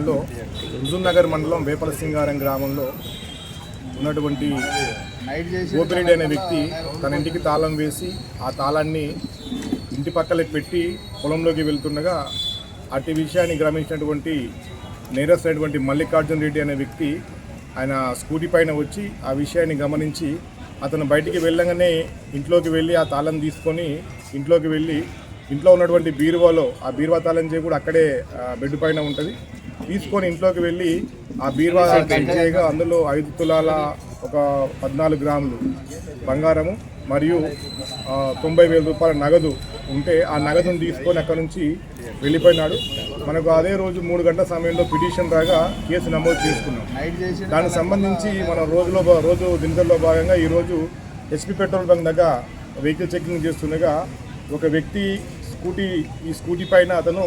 మండలంలో హుజూర్నగర్ మండలం వేపల సింగారం గ్రామంలో ఉన్నటువంటి గోపిరెడ్డి అనే వ్యక్తి తన ఇంటికి తాళం వేసి ఆ తాళాన్ని ఇంటి పక్కలే పెట్టి పొలంలోకి వెళ్తుండగా అట్టి విషయాన్ని గమనించినటువంటి నేరస్తున్నటువంటి మల్లికార్జున్ రెడ్డి అనే వ్యక్తి ఆయన స్కూటీ పైన వచ్చి ఆ విషయాన్ని గమనించి అతను బయటికి వెళ్ళగానే ఇంట్లోకి వెళ్ళి ఆ తాళం తీసుకొని ఇంట్లోకి వెళ్ళి ఇంట్లో ఉన్నటువంటి బీరువాలో ఆ బీరువా తాళం చేయి కూడా అక్కడే బెడ్ పైన ఉంటుంది తీసుకొని ఇంట్లోకి వెళ్ళి ఆ బీరువా చెక్ చేయగా అందులో 5 తులాల 14 గ్రాములు బంగారము మరియు 90,000 రూపాయల నగదు ఉంటే ఆ నగదును తీసుకొని అక్కడ నుంచి వెళ్ళిపోయినాడు. మనకు అదే రోజు 3 గంటల సమయంలో పిటిషన్ రాగా కేసు నమోదు చేసుకున్నాం. దానికి సంబంధించి మనం రోజు దినదల్లో భాగంగా ఈరోజు ఎస్పీ పెట్రోల్ బంక్ దగ్గర వెహికల్ చెకింగ్ చేస్తుండగా ఒక వ్యక్తి ఈ స్కూటీ పైన అతను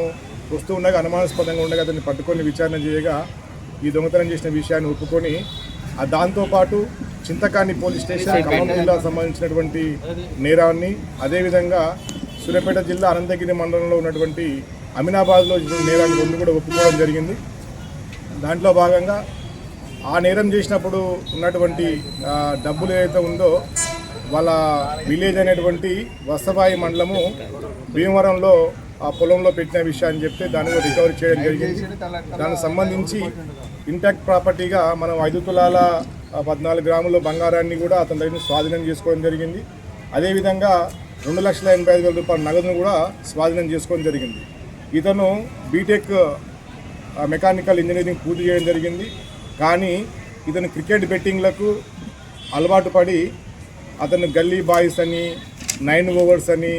వస్తూ ఉండగా అనుమానాస్పదంగా ఉండగా అతన్ని పట్టుకొని విచారణ చేయగా ఈ దొంగతనం చేసిన విషయాన్ని ఒప్పుకొని దాంతోపాటు చింతకాని పోలీస్ స్టేషన్ ఖమ్మం జిల్లాకు సంబంధించినటువంటి నేరాన్ని, అదేవిధంగా సూర్యాపేట జిల్లా అనంతగిరి మండలంలో ఉన్నటువంటి అమీనాబాద్లో నేరాన్ని రెండు కూడా ఒప్పుకోవడం జరిగింది. దాంట్లో భాగంగా ఆ నేరం చేసినప్పుడు ఉన్నటువంటి డబ్బులు ఏదైతే ఉందో వాళ్ళ విలేజ్ అనేటువంటి వస్తబాయి మండలము భీమవరంలో ఆ పొలంలో పెట్టిన విషయాన్ని చెప్తే దాన్ని రికవరీ చేయడం జరిగింది. దానికి సంబంధింంచి ఇంటాక్ట్ ప్రాపర్టీగా మనం 5 తులాల 14 గ్రాముల బంగారాన్ని కూడా అతని దగ్గర స్వాధీనం చేసుకోవడం జరిగింది. అదేవిధంగా 2,85,000 రూపాయల నగదును కూడా స్వాధీనం చేసుకోవడం జరిగింది. ఇతను బీటెక్ మెకానికల్ ఇంజనీరింగ్ పూర్తి చేయడం జరిగింది. కానీ ఇతను క్రికెట్ బెట్టింగ్లకు అలవాటు పడి అతను గల్లీ బాయ్స్ అని 9 ఓవర్స్ అని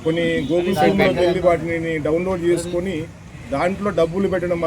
కొన్ని గూగుల్ ఫోన్లోకి వెళ్ళి వాటిని డౌన్లోడ్ చేసుకొని దాంట్లో డబ్బులు పెట్టడం